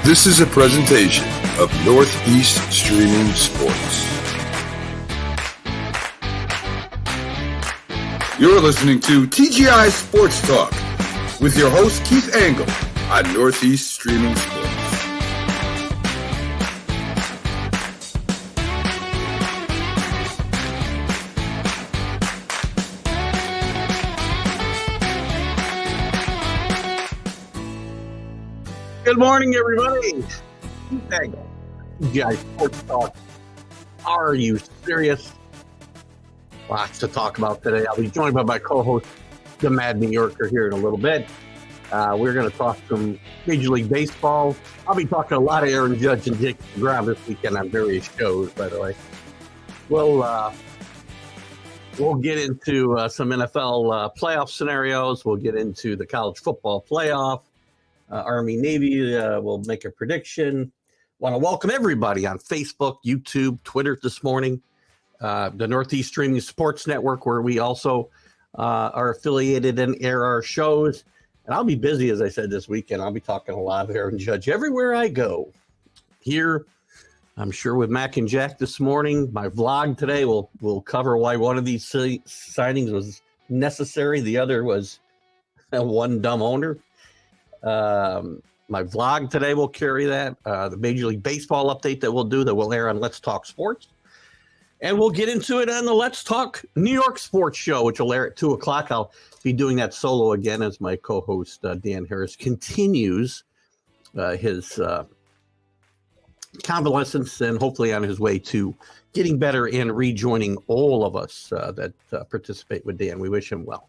This is a presentation of Northeast Streaming Sports. You're listening to TGI Sports Talk with your host Keith Angle on Northeast Streaming Sports. Good morning, everybody. TGI Sports Talk. Are you serious? Lots to talk about today. I'll be joined by my co-host, the Mad New Yorker, here in a little bit. We're going to talk some Major League Baseball. I'll be talking a lot of Aaron Judge and Jacob DeGrom this weekend on various shows, by the way. We'll get into some NFL playoff scenarios. We'll get into the college football playoff. Army-Navy will make a prediction. Want to welcome everybody on Facebook, YouTube, Twitter this morning. The Northeast Streaming Sports Network, where we also are affiliated and air our shows. And I'll be busy, as I said, this weekend. I'll be talking a lot of Aaron Judge everywhere I go. Here, I'm sure with Mac and Jack this morning. My vlog today will cover why one of these signings was necessary. The other was one dumb owner. My vlog today will carry that. The Major League Baseball update that we'll do that will air on Let's Talk Sports. And we'll get into it on the Let's Talk New York Sports Show, which will air at 2 o'clock. I'll be doing that solo again as my co-host, Dan Harris, continues his convalescence and hopefully on his way to getting better and rejoining all of us that participate with Dan. We wish him well.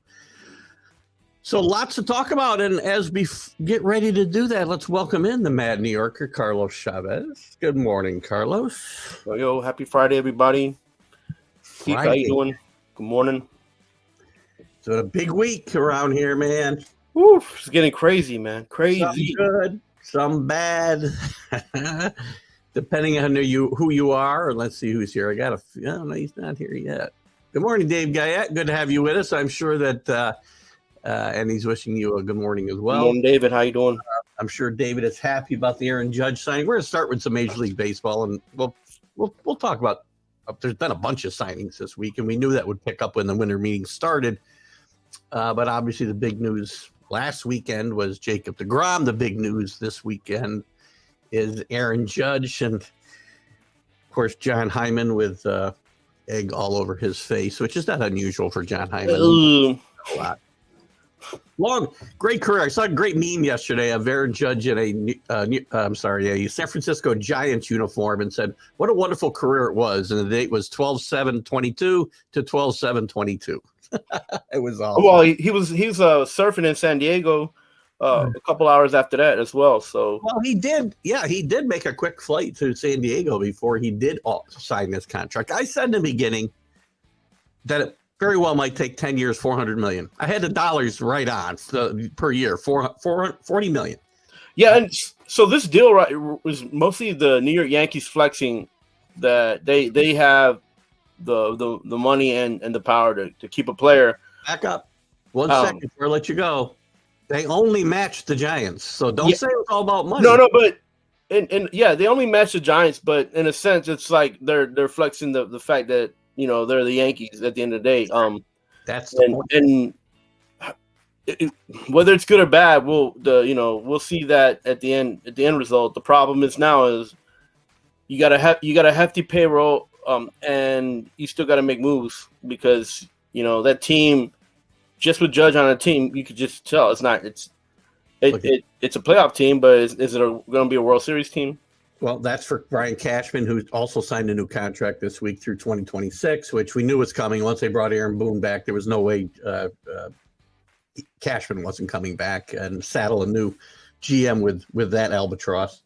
So lots to talk about, and as we get ready to do that, let's welcome in the Mad New Yorker, Carlos Chavez. Good morning, Carlos. Yo, happy Friday, everybody. Keith, how you doing? Good morning. It's been a big week around here, man. Woo, it's getting crazy, man. Crazy. Some good, some bad. Depending on who you are. Let's see who's here. No, he's not here yet. Good morning, Dave Guyette. Good to have you with us. I'm sure that... and he's wishing you a good morning as well. Good morning, David. How you doing? I'm sure David is happy about the Aaron Judge signing. We're going to start with some Major League Baseball, and we'll talk about. There's been a bunch of signings this week, and we knew that would pick up when the winter meeting started. But obviously, the big news last weekend was Jacob DeGrom. The big news this weekend is Aaron Judge, and of course, John Hyman with egg all over his face, which is not unusual for John Hyman. A lot. Great career. I saw a great meme yesterday of Aaron Judge in a San Francisco Giants uniform and said, what a wonderful career it was. And the date was 12/7/22 to 12/7/22. It was awesome. Well, he was surfing in San Diego a couple hours after that as well. So he did make a quick flight to San Diego before he did sign this contract. I said in the beginning that it very well might take 10 years, $400 million. I had the dollars right on per year, $40 million. Yeah, and so this deal was mostly the New York Yankees flexing that they have the money and the power to keep a player. Back up 1 second before I let you go. They only matched the Giants, so don't say it's all about money. No, but and they only matched the Giants, but in a sense, it's like they're flexing the fact that, you know, they're the Yankees at the end of the day. That's the point. And whether it's good or bad, we'll see that at the end result. The problem is you got a hefty payroll, and you still got to make moves because, you know, that team, just with Judge on a team, you could just tell it's a playoff team, but is it going to be a World Series team? Well, that's for Brian Cashman, who also signed a new contract this week through 2026, which we knew was coming. Once they brought Aaron Boone back, there was no way Cashman wasn't coming back and saddle a new GM with that albatross.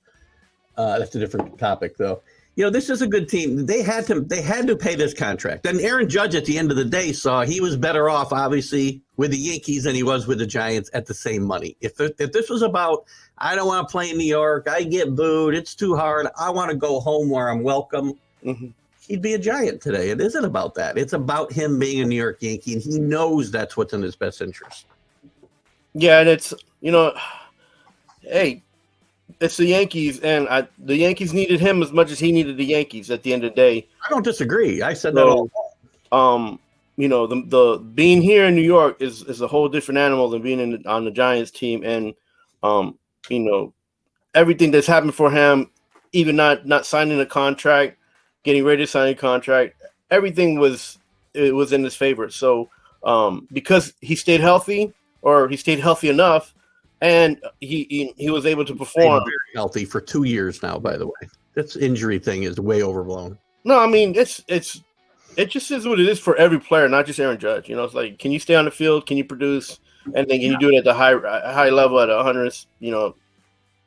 That's a different topic, though. You know, this is a good team. They had to pay this contract. And Aaron Judge, at the end of the day, saw he was better off, obviously, with the Yankees than he was with the Giants at the same money. If this was about, I don't want to play in New York, I get booed, it's too hard, I want to go home where I'm welcome, he'd be a Giant today. It isn't about that. It's about him being a New York Yankee, and he knows that's what's in his best interest. Yeah, and it's, you know, hey, it's the Yankees, and the Yankees needed him as much as he needed the Yankees at the end of the day. I don't disagree. I said that all. The being here in New York is a whole different animal than being on the Giants team, and everything that's happened for him, even not signing a contract, getting ready to sign a contract, everything was in his favor. So because he stayed healthy, or he stayed healthy enough, and he was able to perform. Very healthy for 2 years now, by the way. This injury thing is way overblown. No, I mean it just is what it is for every player, not just Aaron Judge. It's like, can you stay on the field? Can you produce? And then can you do it at the high level at 100,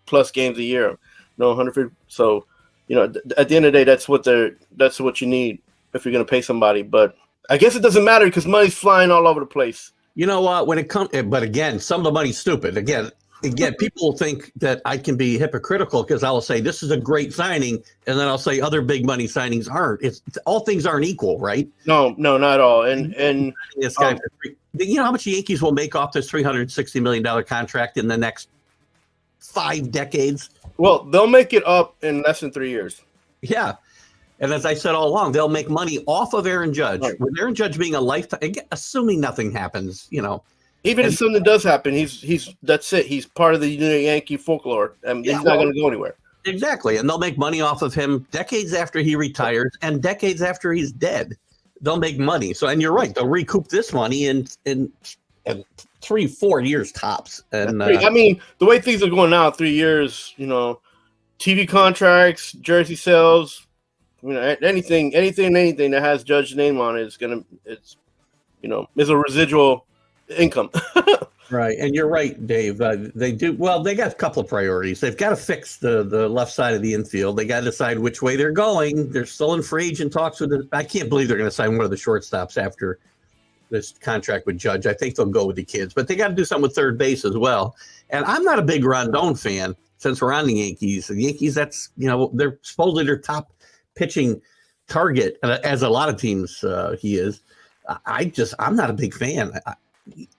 plus games a year? 150. So, at the end of the day, that's what you need if you're going to pay somebody. But I guess it doesn't matter because money's flying all over the place. You know what? When it comes, but again, some of the money's stupid. Again, people think that I can be hypocritical because I'll say this is a great signing, and then I'll say other big money signings aren't. It's all things aren't equal, right? No, not at all. And this guy, how much the Yankees will make off this $360 million contract in the next 5 decades? Well, they'll make it up in less than 3 years. Yeah. And as I said all along, they'll make money off of Aaron Judge. Right. With Aaron Judge being a lifetime, assuming nothing happens, Even if something does happen, he's that's it. He's part of the Yankee folklore, and he's not going to go anywhere. Exactly, and they'll make money off of him decades after he retires and decades after he's dead. They'll make money. So, and you're right, they'll recoup this money in 3-4 years tops. And I mean, the way things are going now, 3 years, TV contracts, jersey sales, anything that has Judge's name on it is is a residual income. Right. And you're right, Dave. They got a couple of priorities. They've got to fix the left side of the infield. They got to decide which way they're going. They're still in free agent talks with I can't believe they're going to sign one of the shortstops after this contract with Judge. I think they'll go with the kids, but they got to do something with third base as well. And I'm not a big Rondon fan since we're on the Yankees. The Yankees, that's, they're supposedly their top pitching target, as a lot of teams he is. I'm not a big fan.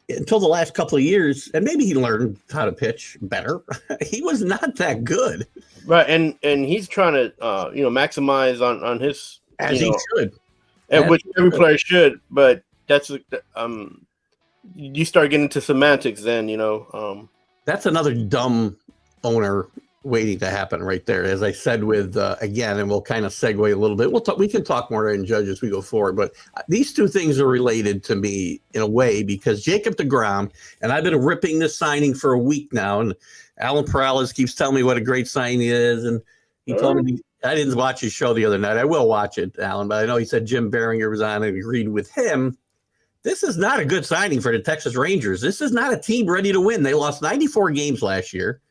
Until the last couple of years, and maybe he learned how to pitch better. He was not that good, right? And he's trying to maximize on his, as he should, and which every player should. But that's you start getting into semantics, then that's another dumb owner waiting to happen right there. As I said with again, and we'll kind of segue a little bit. We can talk more in Judge as we go forward, but these two things are related to me in a way because Jacob deGrom, and I've been ripping this signing for a week now, and Alan Perales keeps telling me what a great signing it is, and he told me I didn't watch his show the other night. I will watch it, Alan, but I know he said Jim Behringer was on and agreed with him. This is not a good signing for the Texas Rangers. This is not a team ready to win. They lost 94 games last year.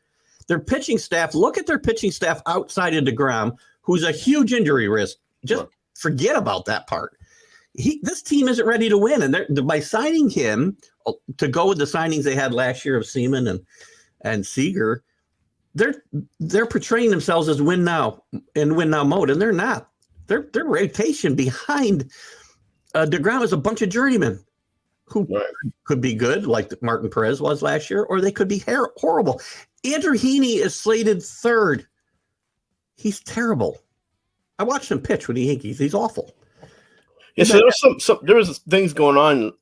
Their pitching staff, look at their pitching staff outside of deGrom, who's a huge injury risk. Just forget about that part. This team isn't ready to win. And by signing him to go with the signings they had last year of Seaman and Seager, they're portraying themselves as win now mode, and they're not. Their rotation behind deGrom is a bunch of journeymen who could be good, like Martin Perez was last year, or they could be horrible. Andrew Heaney is slated third. He's terrible. I watched him pitch with the Yankees. He's awful. Yeah, so there was things going on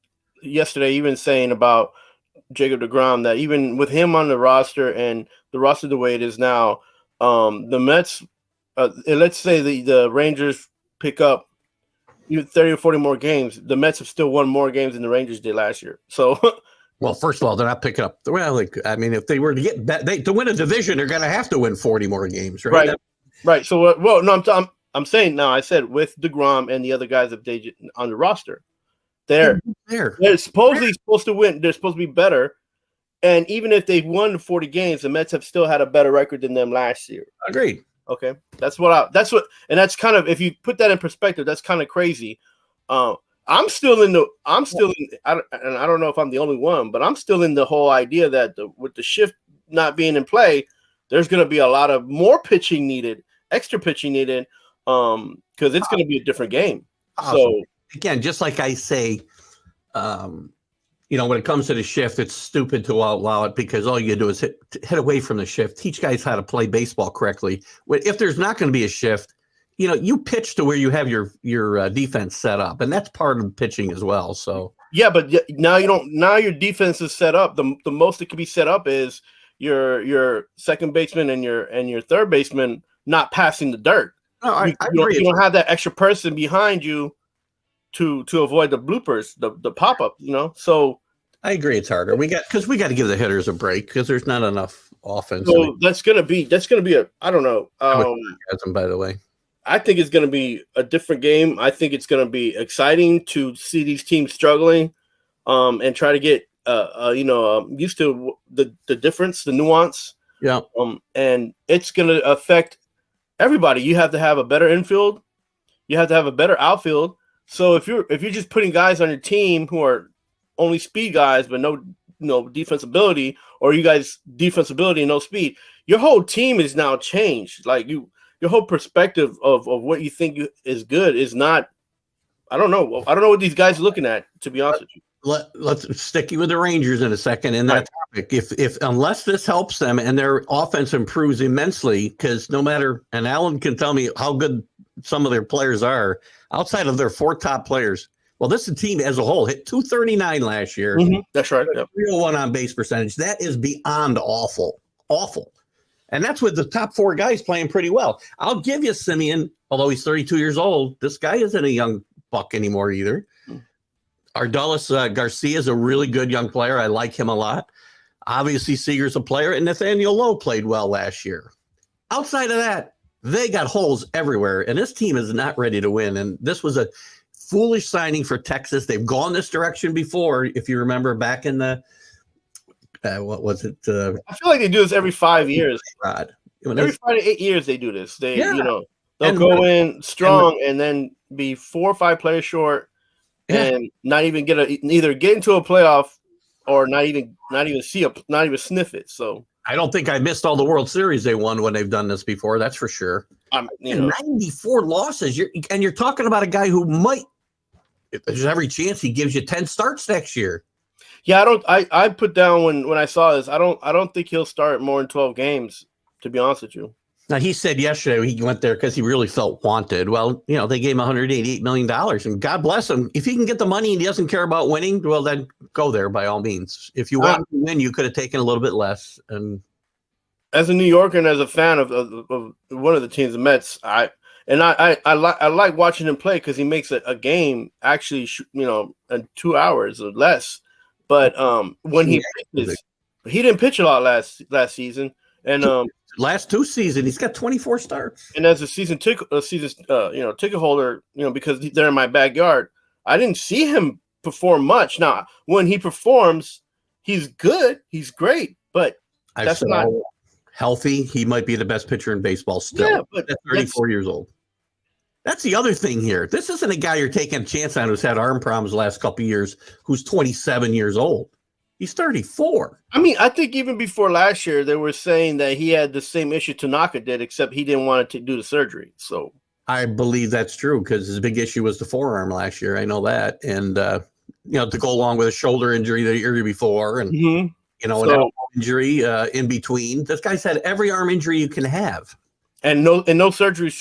yesterday, even saying about Jacob deGrom, that even with him on the roster and the roster the way it is now, the Mets, let's say the Rangers pick up 30 or 40 more games, the Mets have still won more games than the Rangers did last year. So, well, first of all, they're not picking up. Well, if they were to get to win a division, they're going to have to win 40 more games, right? Right. So, I'm saying now. I said with deGrom and the other guys updated on the roster, they're supposedly supposed to win. They're supposed to be better. And even if they've won 40 games, the Mets have still had a better record than them last year. Agreed. Okay, that's kind of, if you put that in perspective, that's kind of crazy. I don't know if I'm the only one, but I'm still in the whole idea that with the shift not being in play, there's going to be a lot of more pitching needed, extra pitching needed, because it's going to be a different game. Awesome. So again, just like I say, when it comes to the shift, it's stupid to outlaw it because all you do is hit away from the shift. Teach guys how to play baseball correctly. If there's not going to be a shift, you pitch to where you have your defense set up, and that's part of pitching as well. So yeah, but now you don't. Now your defense is set up. The most it can be set up is your second baseman and your third baseman not passing the dirt. No, I agree. You don't have that extra person behind you to avoid the bloopers, the pop up. So I agree. It's harder. We got to give the hitters a break because there's not enough offense. So that's gonna be a I don't know. By the way, I think it's gonna be a different game. I think it's gonna be exciting to see these teams struggling, and try to get used to the difference, the nuance. Yeah. And it's gonna affect everybody. You have to have a better infield. You have to have a better outfield. So if you're just putting guys on your team who are only speed guys but no defense ability, or you guys defense ability and no speed, your whole team is now changed. Like your whole perspective of what you think is good is not. I don't know what these guys are looking at, to be honest with you. Let's stick with the Rangers in a second in that topic. If unless this helps them and their offense improves immensely, because no matter, and Alan can tell me how good some of their players are outside of their 4 top players. Well, this team as a whole hit 239 last year. Mm-hmm. That's right. Yep. 301 on base percentage. That is beyond awful. And that's with the top 4 guys playing pretty well. I'll give you Simeon, although he's 32 years old. This guy isn't a young buck anymore either. Ardalis Garcia is a really good young player. I like him a lot. Obviously, Seager's a player, and Nathaniel Lowe played well last year. Outside of that, they got holes everywhere, and this team is not ready to win. And this was a foolish signing for Texas. They've gone this direction before, if you remember back in the what was it? I feel like they do this every 5 years. Every 5 to 8 years they do this. They'll go in strong and then be 4 or 5 players short. Yeah. And not even either get into a playoff or not even sniff it. So I don't think I missed all the World Series they won when they've done this before. That's for sure. 94 losses. You're talking about a guy who might. There's every chance he gives you 10 starts next year. Yeah, I put down when I saw this. I don't think he'll start more than 12 games. To be honest with you. Now, he said yesterday he went there because he really felt wanted. Well, they gave him $188 million, and God bless him. If he can get the money and he doesn't care about winning, well, then go there by all means. If you want to win, you could have taken a little bit less. And as a New Yorker and as a fan of one of the teams, the Mets, I like watching him play because he makes a game actually, in 2 hours or less. But when he didn't pitch a lot last season, and last 2 seasons, he's got 24 starts. And as a season ticket holder, because they're in my backyard, I didn't see him perform much. Now, when he performs, he's good, he's great, but that's not healthy. He might be the best pitcher in baseball still. Yeah, but at 34 years old. That's the other thing here. This isn't a guy you're taking a chance on who's had arm problems the last couple of years, who's 27 years old. He's 34. I mean, I think even before last year, they were saying that he had the same issue Tanaka did, except he didn't want to do the surgery. So I believe that's true because his big issue was the forearm last year. I know that. And, to go along with a shoulder injury the year before and, an elbow injury in between. This guy's had every arm injury you can have. And no surgeries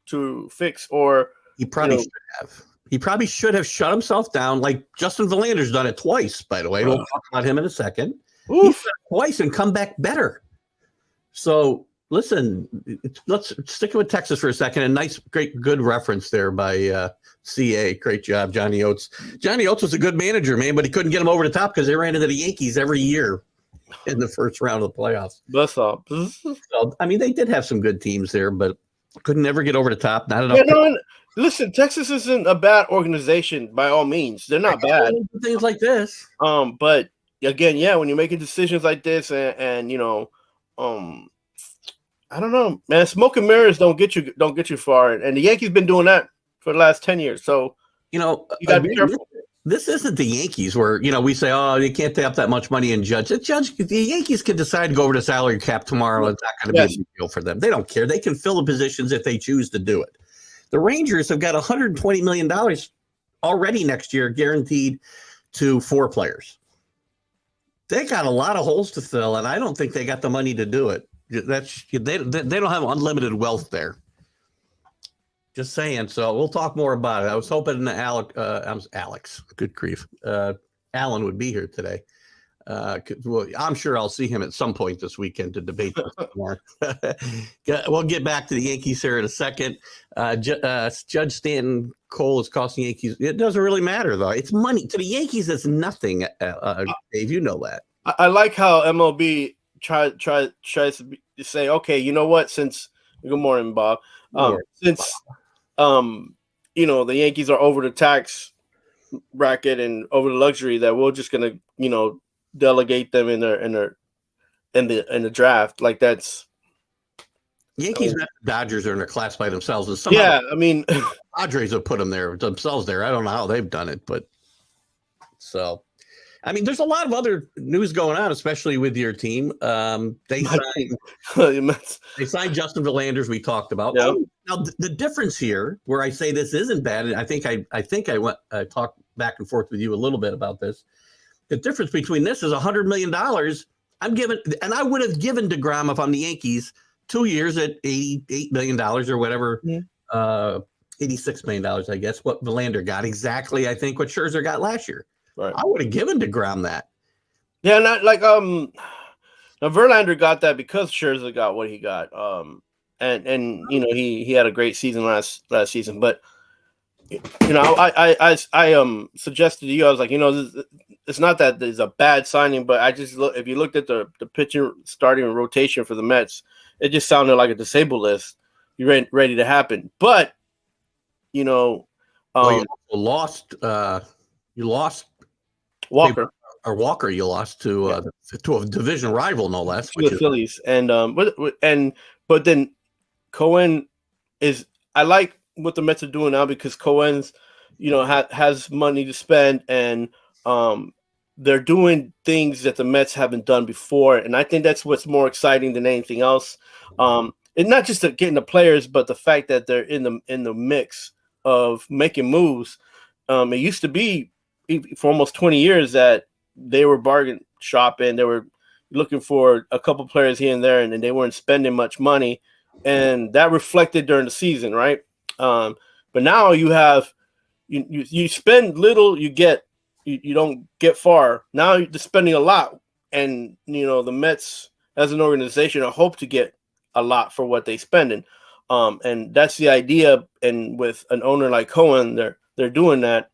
to fix or. He probably should have. He probably should have shut himself down like Justin Verlander's done it twice, by the way. We'll talk about him in a second. He's done it twice and come back better. So, listen, let's stick with Texas for a second. A nice, great, good reference there by CA. Great job, Johnny Oates. Johnny Oates was a good manager, man, but he couldn't get him over the top because they ran into the Yankees every year in the first round of the playoffs. That's all. So, I mean, they did have some good teams there, but couldn't never get over the top. Not enough. Listen, Texas isn't a bad organization by all means. They're not bad. Things like this. But again, when you're making decisions like this and I don't know, man, smoke and mirrors don't get you far. And the Yankees been doing that for the last 10 years. So, you gotta be careful. This isn't the Yankees where, we say, oh, you can't tap that much money in Judge. The Yankees can decide to go over the salary cap tomorrow. It's not going to be a big deal for them. They don't care. They can fill the positions if they choose to do it. The Rangers have got $120 million already next year guaranteed to 4 players. They got a lot of holes to fill, and I don't think they got the money to do it. They don't have unlimited wealth there. Just saying. So we'll talk more about it. I was hoping Alex, good grief, Alan would be here today. Well, I'm sure I'll see him at some point this weekend to debate this more. We'll get back to the Yankees here in a second. Judge Stanton Cole is costing Yankees. It doesn't really matter, though. It's money. To the Yankees, it's nothing, Dave. You know that. I like how MLB tries to say, okay, you know what? Good morning, Bob. Since the Yankees are over the tax bracket and over the luxury, that we're just gonna, delegate them in the draft. Like that's Yankees and the Dodgers are in a class by themselves. And Padres have put them themselves there. I don't know how they've done it, but there's a lot of other news going on, especially with your team. They signed Justin Verlander, we talked about. Yeah. Now the difference here, where I say this isn't bad, and I think I talked back and forth with you a little bit about this. The difference between this is $100 million. I would have given DeGrom, if I'm the Yankees, 2 years at $88 million or whatever, $86 million, I guess, what Verlander got. Exactly, I think, what Scherzer got last year. Right. I would have given DeGrom that. Yeah, not like now Verlander got that because Scherzer got what he got. And he had a great season last season, but I suggested to you, I was like, it's not that there's a bad signing, but if you looked at the pitching starting rotation for the Mets, it just sounded like a disabled list. You're ready to happen, but you lost Walker. Walker, you lost to a division rival, no less. To the Phillies, but then Cohen is. I like what the Mets are doing now because Cohen's, has money to spend, and they're doing things that the Mets haven't done before, and I think that's what's more exciting than anything else. And not just getting the players, but the fact that they're in the mix of making moves. It used to be for almost 20 years that they were bargain shopping. They were looking for a couple players here and there, and they weren't spending much money, and that reflected during the season, right? But now you have you spend little, you don't get far. Now you're spending a lot, and the Mets as an organization hope to get a lot for what they spending, and that's the idea. And with an owner like Cohen, they're doing that.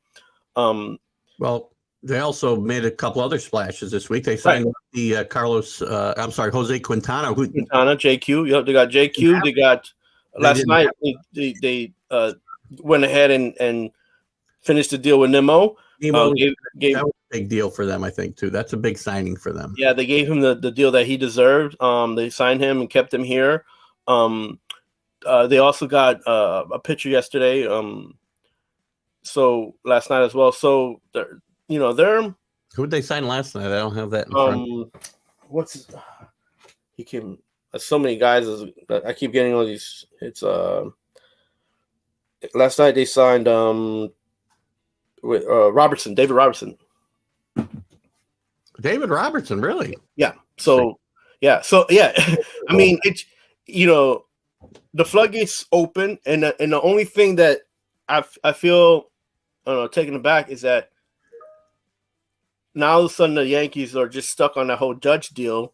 Well, they also made a couple other splashes this week. They signed the Jose Quintana. Quintana, JQ. Yep, they got JQ. They got last night. They went ahead and finished the deal with Nemo. That was a big deal for them, I think, too. That's a big signing for them. Yeah, they gave him the deal that he deserved. They signed him and kept him here. They also got a pitcher yesterday. So last night as well. So they're who did they sign last night? I don't have that in front. He came. So many guys. I keep getting all these. It's last night they signed with Robertson, David Robertson. David Robertson, really? Yeah. So yeah. I mean, it's the floodgates open, and the only thing that I feel taken aback is that now all of a sudden the Yankees are just stuck on that whole Judge deal.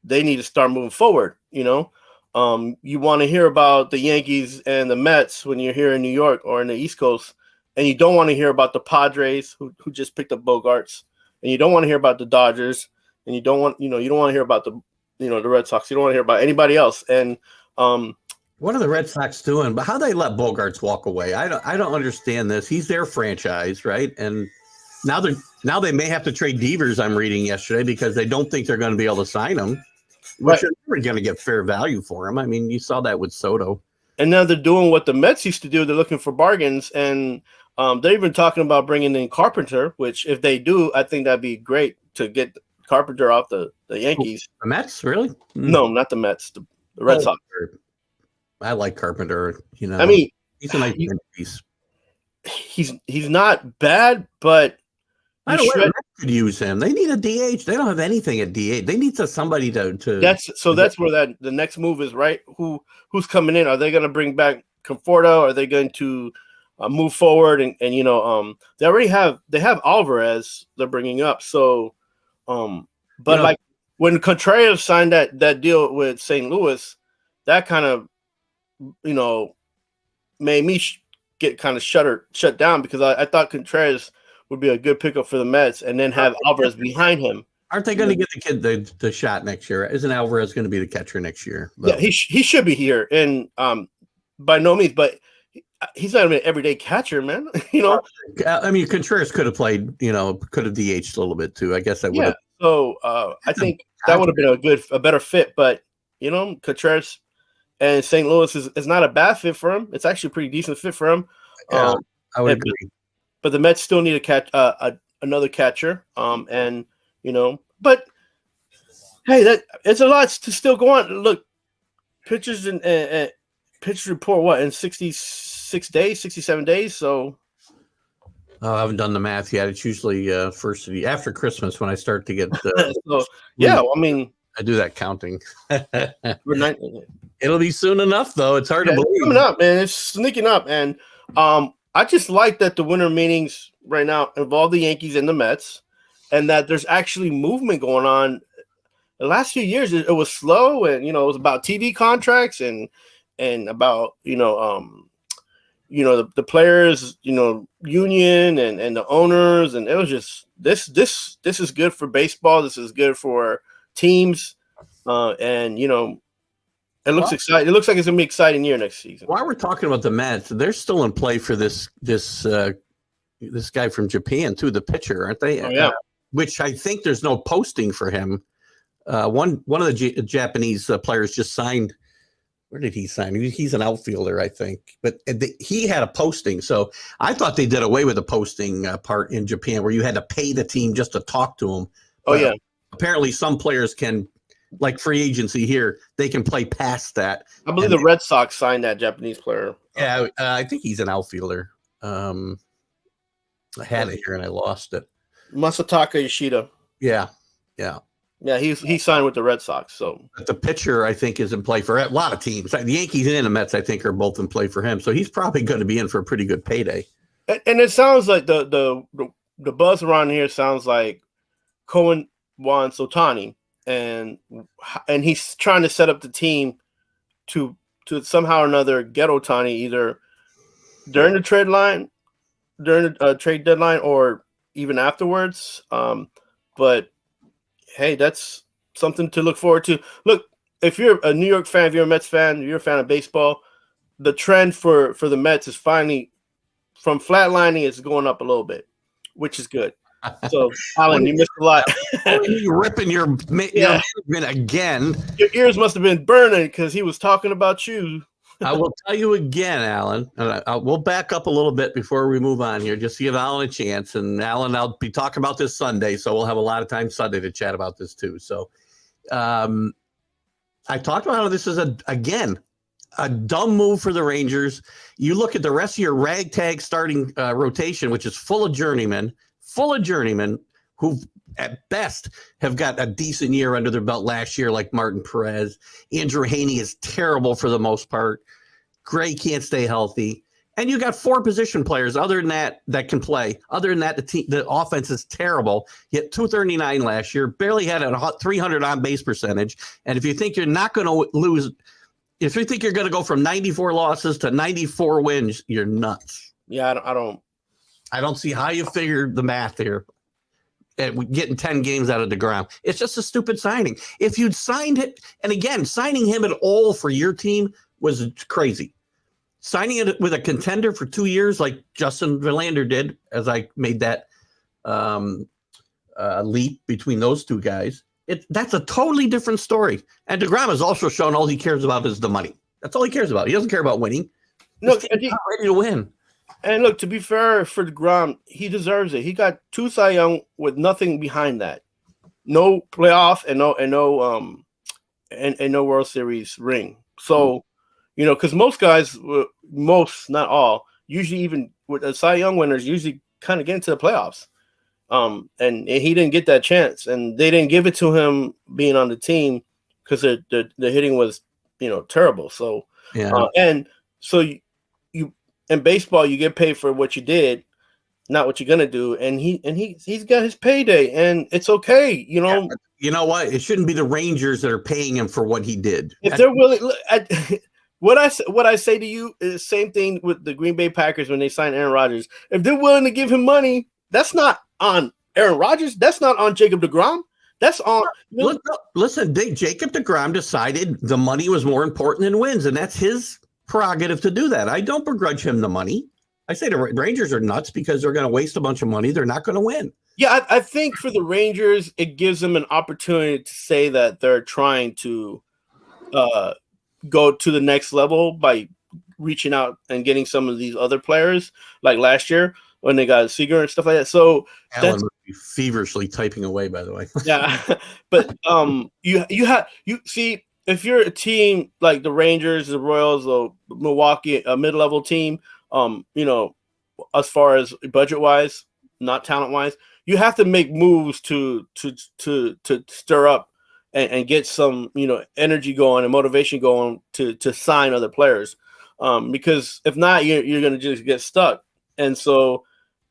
They need to start moving forward. You want to hear about the Yankees and the Mets when you're here in New York or in the East Coast, and you don't want to hear about the Padres who just picked up Bogarts, and you don't want to hear about the Dodgers, and you don't want to hear about the Red Sox. You don't want to hear about anybody else. And what are the Red Sox doing? But how they let Bogarts walk away? I don't understand this. He's their franchise, right? And now they may have to trade Devers. I'm reading yesterday because they don't think they're going to be able to sign him, which are never going to get fair value for him. I mean, you saw that with Soto. And now they're doing what the Mets used to do. They're looking for bargains, and they're even talking about bringing in Carpenter. Which, if they do, I think that'd be great to get Carpenter off the Yankees. The Mets, really? No, not the Mets. The Red Sox. I like Carpenter. I mean, he's a nice piece. He's not bad, but I don't know. The Mets could use him. They need a DH. They don't have anything at DH. They need somebody to. That's where the next move is, right? Who's coming in? Are they going to bring back Conforto? Are they going to move forward? And they already have Alvarez. They're bringing up. So, but like when Contreras signed that deal with St. Louis, that kind of made me get kind of shut down because I thought Contreras would be a good pickup for the Mets, and then have Alvarez behind him. Aren't they going to get the kid the shot next year? Isn't Alvarez going to be the catcher next year? Yeah, he should be here, and by no means, but he's not an everyday catcher, man. I mean, Contreras could have played, could have DH'd a little bit too. I guess that would have. So I think that would have been a better fit, but Contreras and St. Louis is not a bad fit for him. It's actually a pretty decent fit for him. I would agree. But the Mets still need another catcher. But hey, it's a lot to still go on. Look, pitchers and pitch report in 67 days. So I haven't done the math yet. It's usually after Christmas when I start to get. I do that counting. It'll be soon enough, though. It's hard to believe. It's coming up, man. It's sneaking up, and I just like that the winter meetings right now involve the Yankees and the Mets, and that there's actually movement going on. The last few years, it was slow, and it was about TV contracts and about the players, union and the owners, and it was just this is good for baseball. This is good for teams, and it looks exciting. It looks like it's gonna be an exciting year next season. While we're talking about the Mets, they're still in play for this guy from Japan too, the pitcher, aren't they? Oh, yeah. Which I think there's no posting for him. One of the Japanese players just signed. Where did he sign? He's an outfielder, I think, but he had a posting. So I thought they did away with the posting part in Japan, where you had to pay the team just to talk to them. Oh yeah. Apparently, some players can. Like free agency here, they can play past that. I believe the Red Sox signed that Japanese player. Yeah, I think he's an outfielder. I had it here and I lost it. Masataka Yoshida. Yeah. He signed with the Red Sox. So the pitcher, I think, is in play for a lot of teams. The Yankees and the Mets, I think, are both in play for him. So he's probably going to be in for a pretty good payday. And it sounds like the buzz around here sounds like Koen wants Ohtani. And he's trying to set up the team to somehow or another get Ohtani either during the trade deadline or even afterwards. But hey, that's something to look forward to. Look, if you're a New York fan, if you're a Mets fan, if you're a fan of baseball, the trend for the Mets is finally from flatlining is going up a little bit, which is good. So, Alan, you missed a lot. You're ripping your management again. Your ears must have been burning because he was talking about you. I will tell you again, Alan. We'll back up a little bit before we move on here, just to give Alan a chance. And Alan, I'll be talking about this Sunday, so we'll have a lot of time Sunday to chat about this too. So, I talked about how this is a dumb move for the Rangers. You look at the rest of your ragtag starting rotation, which is full of journeymen who at best have got a decent year under their belt last year, like Martin Perez. Andrew Haney is terrible for the most part. Gray can't stay healthy. And you got 4 position players other than that can play. Other than that, the offense is terrible. He hit 239 last year, barely had a 300 on-base percentage. And if you think you're not going to lose, if you think you're going to go from 94 losses to 94 wins, you're nuts. Yeah, I don't see how you figured the math here at getting 10 games out of DeGrom. It's just a stupid signing. If you'd signed it, and again, signing him at all for your team was crazy. Signing it with a contender for 2 years like Justin Verlander did, as I made that leap between those two guys, that's a totally different story. And DeGrom has also shown all he cares about is the money. That's all he cares about. He doesn't care about winning. Look, he's not ready to win. And look, to be fair for DeGrom, he deserves it. He got 2 Cy Young with nothing behind that. No playoff and no World Series ring. So, because most guys, not all, usually even with the Cy Young winners, usually kind of get into the playoffs. and he didn't get that chance, and they didn't give it to him being on the team because the hitting was terrible. So and so you in baseball you get paid for what you did, not what you're gonna do, and he's got his payday, and it's okay. You know what? It shouldn't be the Rangers that are paying him for what he did. If they're willing, what I say to you is the same thing with the Green Bay Packers when they signed Aaron Rodgers. If they're willing to give him money, that's not on Aaron Rodgers. That's not on Jacob deGrom. That's on. Listen, Jacob deGrom decided the money was more important than wins, and that's his prerogative to do that. I don't begrudge him the money. I say the Rangers are nuts because they're going to waste a bunch of money. They're not going to win. Yeah, I think for the Rangers, it gives them an opportunity to say that they're trying to go to the next level by reaching out and getting some of these other players, like last year when they got Seager and stuff like that. So Alan must be feverishly typing away, by the way. Yeah, but you see, if you're a team like the Rangers, the Royals, or Milwaukee, a mid-level team, as far as budget-wise, not talent-wise, you have to make moves to stir up and get some energy going and motivation going to sign other players, because if not, you're going to just get stuck. And so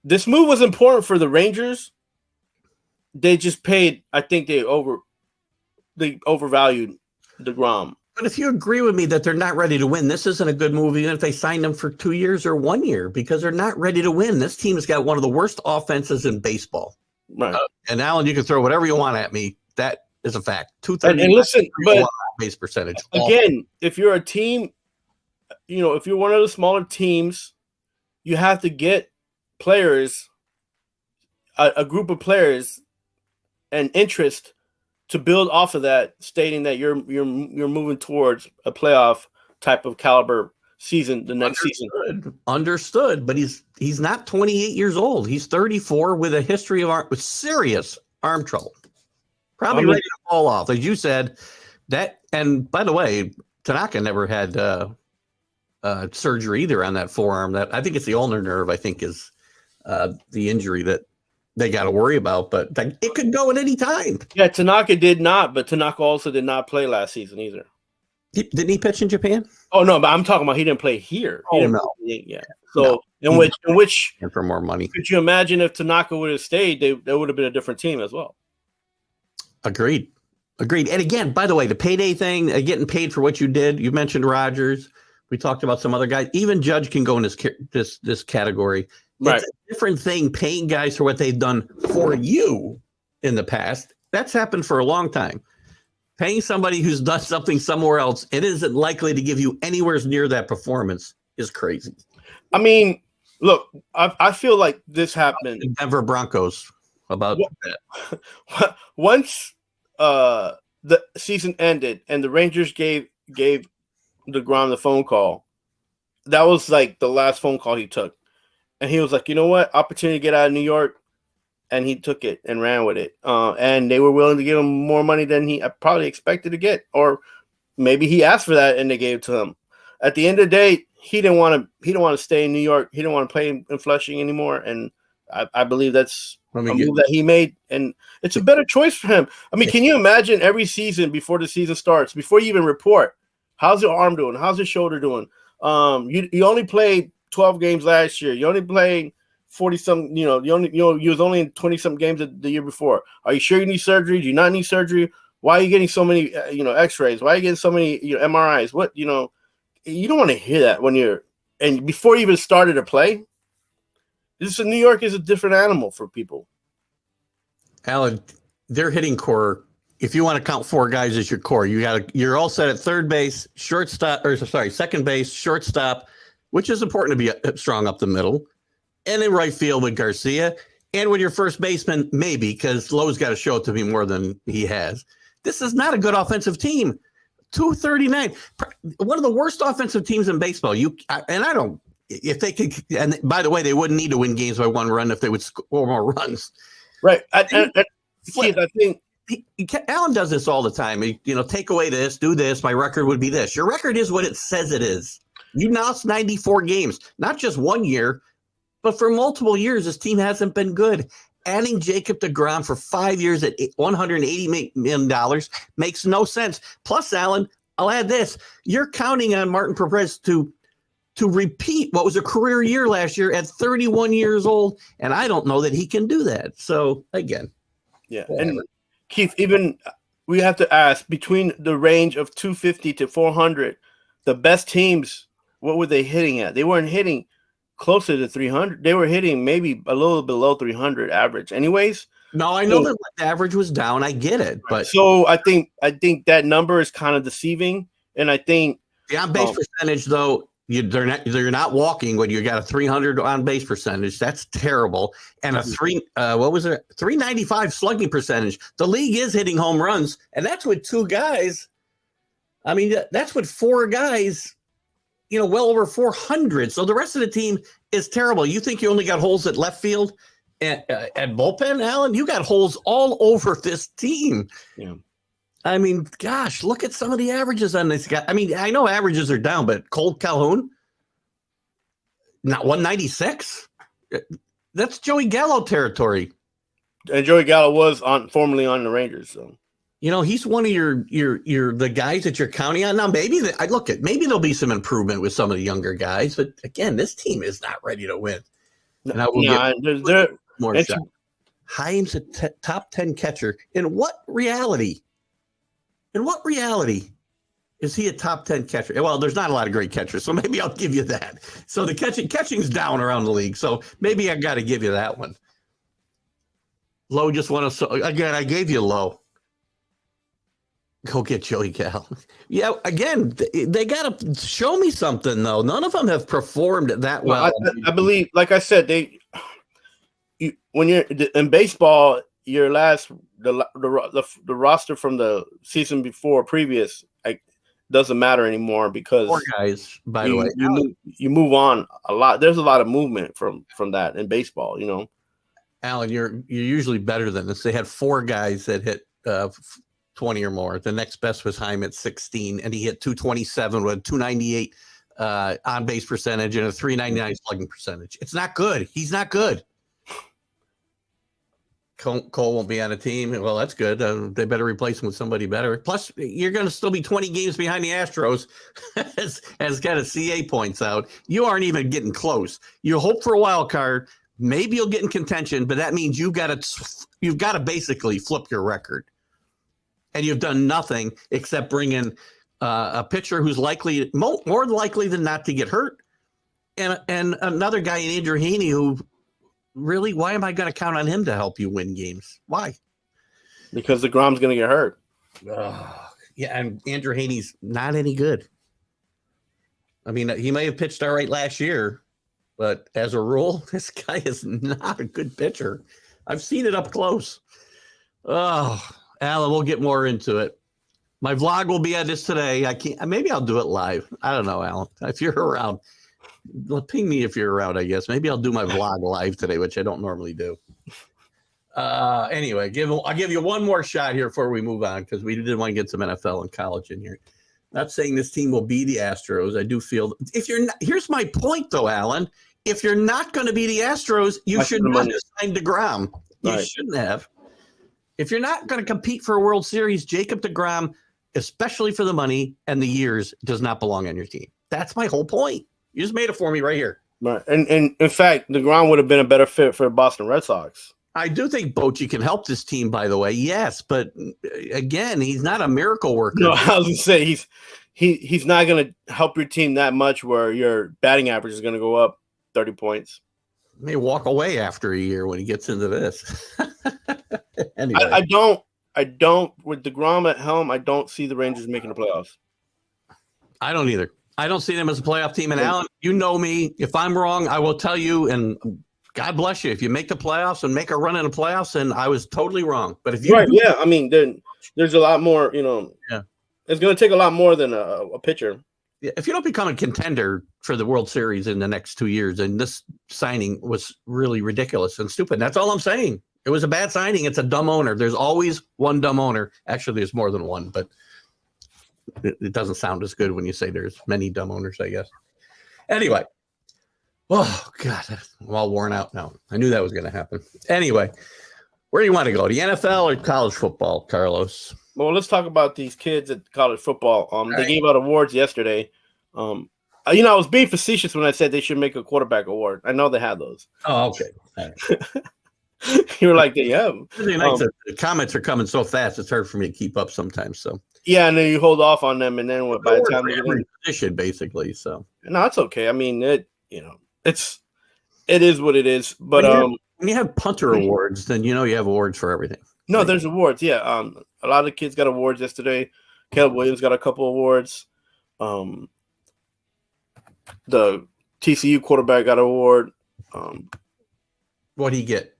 this move was important for the Rangers. They just paid. I think they overvalued deGrom. But if you agree with me that they're not ready to win, this isn't a good move, even if they signed them for 2 years or 1 year, because they're not ready to win. This team has got one of the worst offenses in baseball. Right. And Alan, you can throw whatever you want at me. That is a fact. 230 and listen, but base percentage. Again, if you're a team, if you're one of the smaller teams, you have to get players, a group of players, and interest to build off of that, stating that you're moving towards a playoff type of caliber season the next season. Understood, but he's not 28 years old. He's 34 with a history of serious arm trouble. Probably ready to fall off, as you said. That, and by the way, Tanaka never had surgery either on that forearm. That I think it's the ulnar nerve. I think is the injury that they got to worry about, but it could go at any time. Yeah, Tanaka did not, but Tanaka also did not play last season either. Didn't he pitch in Japan? Oh no, but I'm talking about he didn't play here. Yeah. So in which and for more money. Could you imagine if Tanaka would have stayed? They would have been a different team as well. Agreed. And again, by the way, the payday thing, getting paid for what you did. You mentioned Rodgers. We talked about some other guys. Even Judge can go in this category. Right. It's a different thing paying guys for what they've done for you in the past. That's happened for a long time. Paying somebody who's done something somewhere else and isn't likely to give you anywhere near that performance is crazy. I mean, look, I feel like this happened. Denver Broncos about that. Once the season ended and the Rangers gave deGrom the phone call, that was like the last phone call he took. And he was like, you know what? Opportunity to get out of New York. And he took it and ran with it. And they were willing to give him more money than he probably expected to get. Or maybe he asked for that and they gave it to him. At the end of the day, he didn't want to stay in New York. He didn't want to play in Flushing anymore. And I believe that's a move that he made. And it's a better choice for him. I mean, can you imagine every season before the season starts, before you even report, how's your arm doing? How's your shoulder doing? You only played 12 games last year. You only played 40-some, you was only in 20-some games the year before. Are you sure you need surgery? Do you not need surgery? Why are you getting so many, x-rays? Why are you getting so many, MRIs? What, you don't want to hear that and before you even started to play. New York is a different animal for people. Alan, their hitting core, if you want to count four guys as your core, you're all set at third base, second base, shortstop, which is important to be strong up the middle, and in right field with Garcia, and with your first baseman, maybe, because Lowe's got to show it to me more than he has. This is not a good offensive team. 239, one of the worst offensive teams in baseball. If they could, and by the way, they wouldn't need to win games by one run if they would score more runs. Right. I think Alan does this all the time. Take away this, do this. My record would be this. Your record is what it says it is. You lost 94 games, not just 1 year, but for multiple years, this team hasn't been good. Adding Jacob deGrom for 5 years at $180 million makes no sense. Plus, Alan, I'll add this. You're counting on Martin Perez to repeat what was a career year last year at 31 years old, and I don't know that he can do that. So, again. Yeah, whatever. and Keith, even we have to ask, between the range of 250 to 400, the best teams, what were they hitting at? They weren't hitting closer to 300. They were hitting maybe a little below 300 average anyways. No, I know that the average was down. I get it. But so I think that number is kind of deceiving. And I think the on-base percentage, though, they're not walking when you got a 300 on-base percentage. That's terrible. And a 395 slugging percentage. The league is hitting home runs, and that's with two guys. I mean, that's with four guys, well over 400. So the rest of the team is terrible. You think you only got holes at left field and bullpen, Alan? You got holes all over this team. Yeah. I mean, gosh, look at some of the averages on this guy. I mean, I know averages are down, but Cole Calhoun, not 196. That's Joey Gallo territory. And Joey Gallo was formerly on the Rangers, so. He's one of the guys that you're counting on. Now, maybe there'll be some improvement with some of the younger guys, but again, this team is not ready to win. And I will get more shot. Haim's a top 10 catcher. In what reality? Is he a top 10 catcher? Well, there's not a lot of great catchers, so maybe I'll give you that. So the catching's down around the league, so maybe I got to give you that one. Lowe just won again. I gave you Lowe. Go get Joey Gallo. Yeah, again, they got to show me something, though. None of them have performed that well. I believe, like I said, when you're in baseball, your the roster from the season previous doesn't matter anymore because four guys. By the way, you move on a lot. There's a lot of movement from that in baseball. Alan, you're usually better than this. They had four guys that hit 20 or more. The next best was Haim at 16, and he hit 227 with 298 on base percentage and a 399 slugging percentage. It's not good. He's not good. Cole won't be on a team. Well, that's good. They better replace him with somebody better. Plus, you're going to still be 20 games behind the Astros, as kind of CA points out. You aren't even getting close. You hope for a wild card. Maybe you'll get in contention, but that means you've got to basically flip your record. And you've done nothing except bring in a pitcher who's more likely than not to get hurt, and another guy in Andrew Heaney who. Really, why am I going to count on him to help you win games? Why? Because deGrom's going to get hurt. Yeah, and Andrew Heaney's not any good. I mean, he may have pitched all right last year, but as a rule, this guy is not a good pitcher. I've seen it up close. Oh, Alan, we'll get more into it. My vlog will be on this today. Maybe I'll do it live. I don't know, Alan. If you're around. Ping me if you're around, I guess. Maybe I'll do my vlog live today, which I don't normally do. Anyway, I'll give you one more shot here before we move on because we did want to get some NFL and college in here. Not saying this team will be the Astros. I do feel here's my point, though, Alan. If you're not going to be the Astros, you should not have signed deGrom. You shouldn't have. If you're not going to compete for a World Series, Jacob deGrom, especially for the money and the years, does not belong on your team. That's my whole point. You just made it for me right here. Right. And in fact, deGrom would have been a better fit for the Boston Red Sox. I do think Bochy can help this team, by the way. Yes, but again, he's not a miracle worker. No, I was going to say he's not going to help your team that much where your batting average is going to go up 30 points. He may walk away after a year when he gets into this. Anyway. I don't with deGrom at helm, I don't see the Rangers making the playoffs. I don't either. I don't see them as a playoff team. And Alan, you know me. If I'm wrong, I will tell you. And God bless you. If you make the playoffs and make a run in the playoffs, and I was totally wrong. But if you yeah. I mean, then there's a lot more. Yeah, it's going to take a lot more than a pitcher. Yeah, if you don't become a contender for the World Series in the next 2 years, and this signing was really ridiculous and stupid. That's all I'm saying. It was a bad signing. It's a dumb owner. There's always one dumb owner. Actually, there's more than one, but. It doesn't sound as good when you say there's many dumb owners, I guess. Anyway, Oh, God. I'm all worn out now. I knew that was going to happen. Anyway, where do you want to go? The NFL or college football, Carlos? Well, let's talk about these kids at college football. They gave out awards yesterday. I was being facetious when I said they should make a quarterback award. I know they have those. Oh, okay. All right. You were like, they have. The comments are coming so fast, it's hard for me to keep up sometimes. So yeah, and then you hold off on them, and then by the time they get in position, basically. So no, it's okay. I mean, it is what it is. But when you have punter awards, then you have awards for everything. No, there's awards. Yeah, a lot of kids got awards yesterday. Caleb Williams got a couple awards. The TCU quarterback got an award. What'd he get?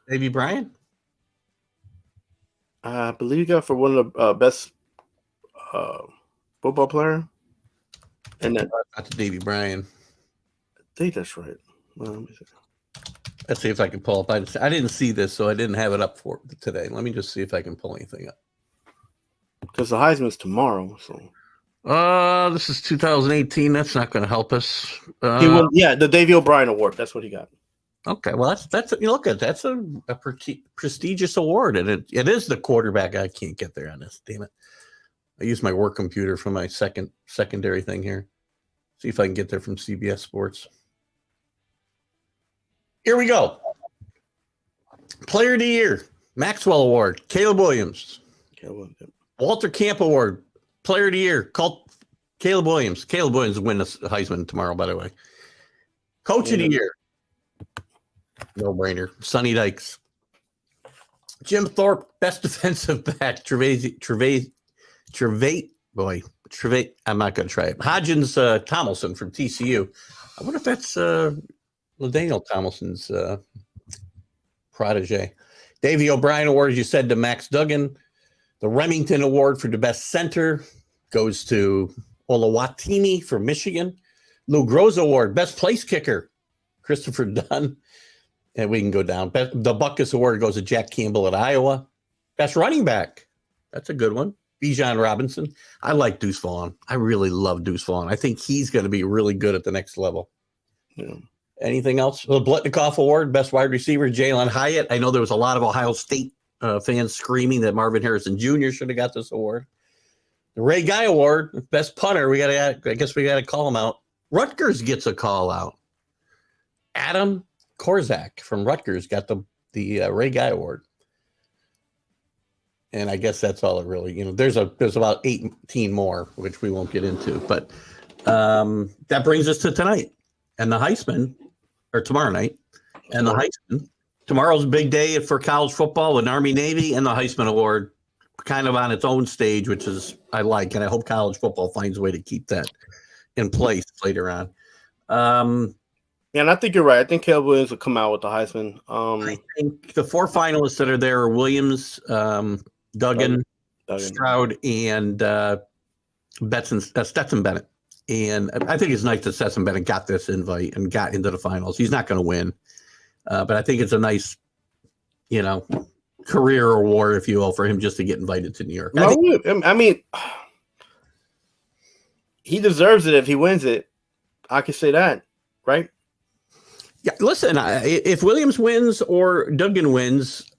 Maybe Brian? I believe he got for one of the best football player. And then not to Davy Bryan. I think that's right. Let's see if I can pull up. I didn't see this, so I didn't have it up for today. Let me just see if I can pull anything up. Because the Heisman's tomorrow. So this is 2018. That's not going to help us. He won, the Davey O'Brien Award. That's what he got. Okay, well that's that's a prestigious award, and it is the quarterback. I can't get there on this. Damn it! I use my work computer for my secondary thing here. See if I can get there from CBS Sports. Here we go. Player of the Year, Maxwell Award, Caleb Williams. Walter Camp Award, Player of the Year, Caleb Williams. Caleb Williams will win the Heisman tomorrow, by the way. Coach of the Year, no brainer, Sonny Dykes. Jim Thorpe, Best Defensive Back, Trevate. I'm not going to try it. Hodgins Tomlinson from TCU. I wonder if that's LaDaniel Tomlinson's protege. Davey O'Brien Award, as you said, to Max Duggan. The Remington Award for the best center goes to Olawatimi from Michigan. Lou Groza Award, best place kicker, Christopher Dunn. And we can go down. The Buckus Award goes to Jack Campbell at Iowa. Best running back, that's a good one. Bijan Robinson. I like Deuce Vaughn. I really love Deuce Vaughn. I think he's going to be really good at the next level. Yeah. Anything else? The Blitnikoff Award, best wide receiver, Jalen Hyatt. I know there was a lot of Ohio State fans screaming that Marvin Harrison Jr. should have got this award. The Ray Guy Award, best punter. I guess we got to call him out. Rutgers gets a call out. Adam Korzak from Rutgers got the Ray Guy Award. And I guess that's all it really, there's about 18 more, which we won't get into. But that brings us to tonight. And the Heisman, or tomorrow night. And the Heisman. Tomorrow's a big day for college football with Army Navy and the Heisman Award kind of on its own stage, which is I like. And I hope college football finds a way to keep that in place later on. And I think you're right. I think Caleb Williams will come out with the Heisman. I think the four finalists that are there are Williams, Duggan, Stroud, and Stetson Bennett. And I think it's nice that Stetson Bennett got this invite and got into the finals. He's not going to win, but I think it's a nice, career award, if you will, for him just to get invited to New York. I mean, he deserves it if he wins it. I can say that, right? Yeah. Listen, if Williams wins or Duggan wins,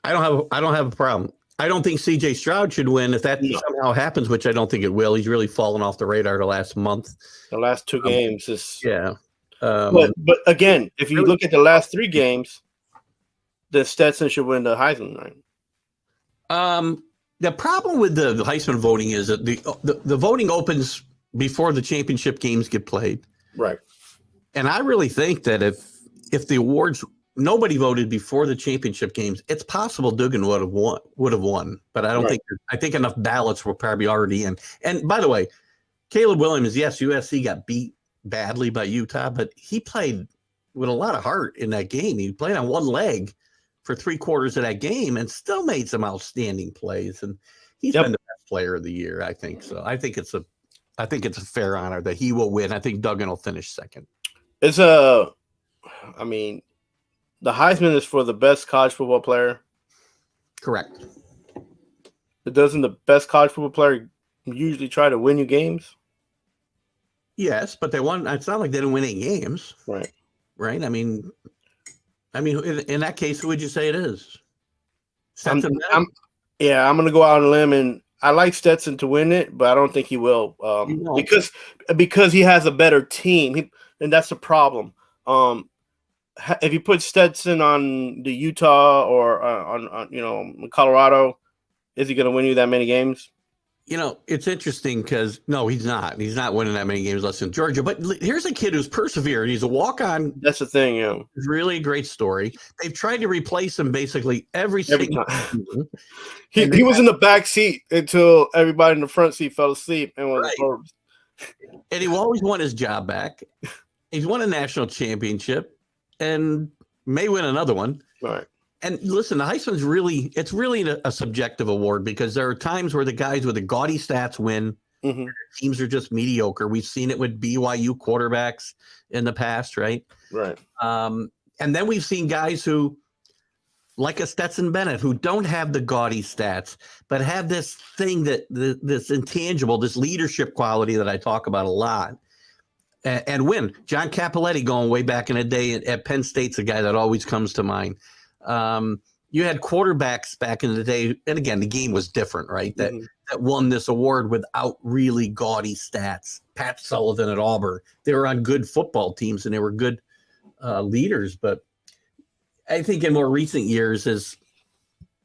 I don't have a problem. I don't think C.J. Stroud should win if that somehow happens, which I don't think it will. He's really fallen off the radar the last month. The last two games is but again, if you look at the last three games, then Stetson should win the Heisman, right? The problem with the Heisman voting is that the voting opens before the championship games get played, right? And I really think that if the awards. Nobody voted before the championship games. It's possible Duggan would have won, but I don't think. I think enough ballots were probably already in. And by the way, Caleb Williams, yes, USC got beat badly by Utah, but he played with a lot of heart in that game. He played on one leg for 3/4 of that game and still made some outstanding plays. And he's been the best player of the year, I think. So I think it's a fair honor that he will win. I think Duggan will finish second. The Heisman is for the best college football player. Correct. But doesn't the best college football player usually try to win you games? Yes, but they won. It's not like they didn't win 8 games, Right. right? I mean, in that case, who would you say it is? I'm, Stetson I'm, yeah, I'm going to go out on a limb, and I like Stetson to win it, but I don't think he will because he has a better team, and that's the problem. If you put Stetson on the Utah or on Colorado, is he going to win you that many games? It's interesting because no, he's not. He's not winning that many games less than Georgia. But here's a kid who's persevered. He's a walk-on. That's the thing, yeah. It's really a great story. They've tried to replace him basically every time. season. he was in the back seat until everybody in the front seat fell asleep and was And he always won his job back. He's won a national championship and may win another one. Right. And listen, the Heisman's it's really a subjective award because there are times where the guys with the gaudy stats win. Mm-hmm. Teams are just mediocre. We've seen it with BYU quarterbacks in the past, right? Right. And then we've seen guys who, like a Stetson Bennett, who don't have the gaudy stats, but have this thing this intangible, this leadership quality that I talk about a lot, and win. John Cappelletti, going way back in the day at Penn State's a guy that always comes to mind. You had quarterbacks back in the day, and again, the game was different, right? That won this award without really gaudy stats. Pat Sullivan at Auburn, they were on good football teams and they were good leaders. But I think in more recent years, as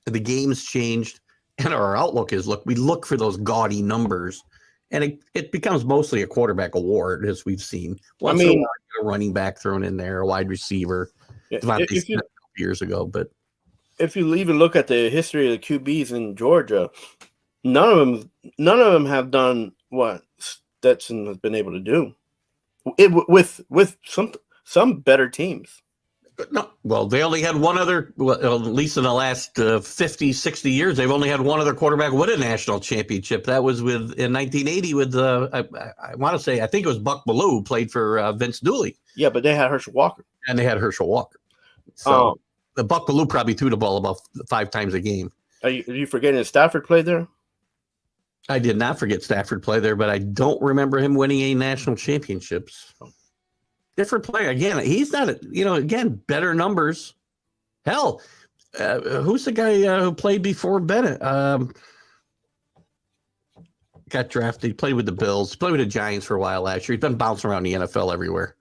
the game's changed and our outlook is, we look for those gaudy numbers, and it becomes mostly a quarterback award, as we've seen. Once in a while, a running back thrown in there, a wide receiver. Years ago, but if you even look at the history of the QBs in Georgia, none of them have done what Stetson has been able to do with some better teams. No, well, they only had one other, at least in the last 50, 60 years, they've only had one other quarterback win a national championship. That was in 1980 with I want to say, I think it was Buck Bellew who played for Vince Dooley. Yeah, but they had Herschel Walker. And they had Herschel Walker. So the Buck Bellew probably threw the ball about 5 times a game. Are you forgetting that Stafford played there? I did not forget Stafford played there, but I don't remember him winning any national championships. Different player. Again, he's not, better numbers. Hell, who's the guy who played before Bennett? Got drafted. He played with the Bills. Played with the Giants for a while last year. He's been bouncing around the NFL everywhere.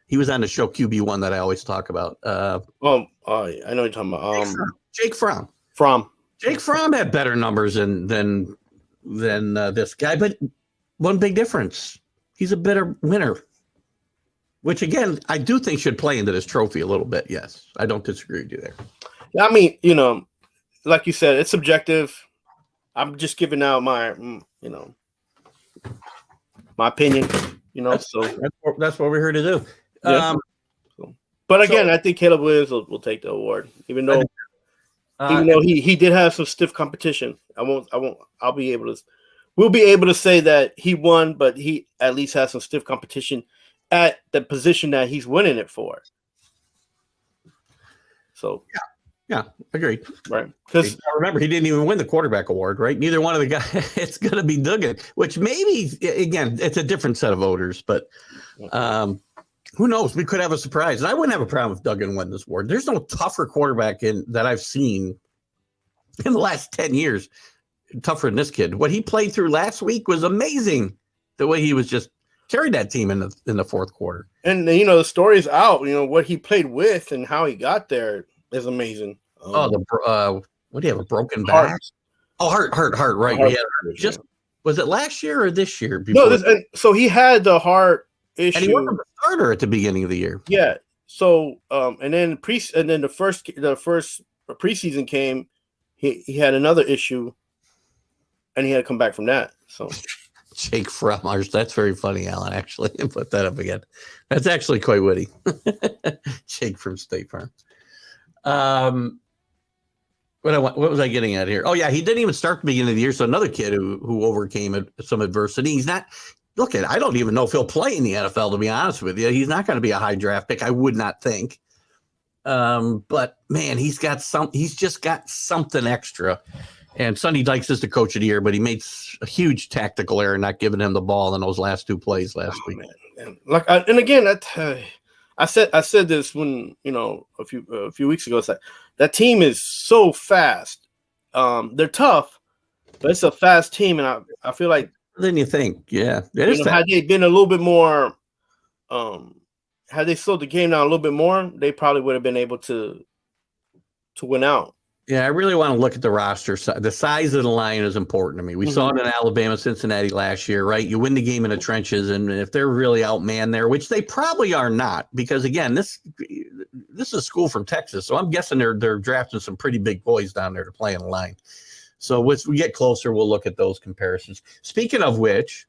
He was on the show QB1 that I always talk about. I know you're talking about. Jake Fromm. Jake Fromm had better numbers than this guy, but one big difference: he's a better winner. Which again, I do think should play into this trophy a little bit. Yes, I don't disagree with you there. Yeah, I mean, like you said, it's subjective. I'm just giving out my opinion. That's what we're here to do. Yeah. But again, I think Caleb Williams will take the award, even though he did have some stiff competition. We'll be able to say that he won, but he at least has some stiff competition at the position that he's winning it for. So yeah, agreed. Right, because remember, he didn't even win the quarterback award, right? Neither one of the guys. It's going to be Duggan, which maybe again, it's a different set of voters, but who knows? We could have a surprise, and I wouldn't have a problem if Duggan won this award. There's no tougher quarterback that I've seen in the last 10 years, tougher than this kid. What he played through last week was amazing. The way he was just carried that team in the fourth quarter. And the story's out. What he played with and how he got there is amazing. What do you have, a broken back? Heart, right? Heart, was it last year or this year? Before? No, so he had the heart issue. And he wasn't the starter at the beginning of the year. Yeah. So and then the first preseason came, he had another issue, and he had to come back from that. So Jake Fromm, that's very funny, Alan. Actually, put that up again. That's actually quite witty. Jake from State Farm. What was I getting at here? Oh yeah, he didn't even start the beginning of the year. So another kid who overcame some adversity. He's not. Look, I don't even know if he'll play in the NFL, to be honest with you. He's not going to be a high draft pick, I would not think. But man, he's just got something extra. And Sonny Dykes is the coach of the year, but he made a huge tactical error not giving him the ball in those last 2 plays last week. Man. And again, I said this when a few weeks ago. It's like that team is so fast. They're tough, but it's a fast team, and I feel like Then you think, yeah, it is. Had they been a little bit more, had they slowed the game down a little bit more, they probably would have been able to win out. Yeah, I really want to look at the roster. The size of the line is important to me. We saw it in Alabama, Cincinnati last year, right? You win the game in the trenches, and if they're really outmanned there, which they probably are not, because again, this is a school from Texas, so I'm guessing they're drafting some pretty big boys down there to play in the line. So as we get closer, we'll look at those comparisons. Speaking of which,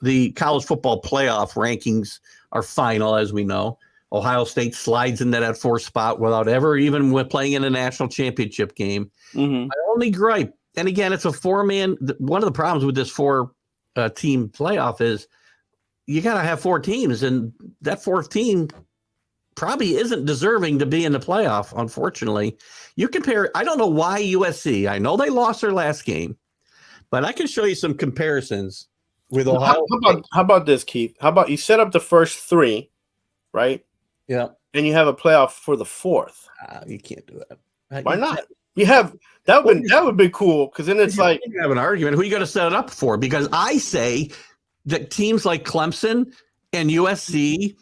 the college football playoff rankings are final, as we know. Ohio State slides into that 4th spot without ever even playing in a national championship game. My only gripe, and again, it's a 4-man. One of the problems with this 4-team playoff is you got to have 4 teams, and that 4th team probably isn't deserving to be in the playoff, unfortunately. You compare, I don't know why USC, I know they lost their last game, but I can show you some comparisons with Ohio. How about this, Keith? How about you set up the first 3, right? Yeah. And you have a playoff for the 4th. You can't do that. Why not? You have that would be cool, because then it's like you have an argument. Who are you going to set it up for? Because I say that teams like Clemson and USC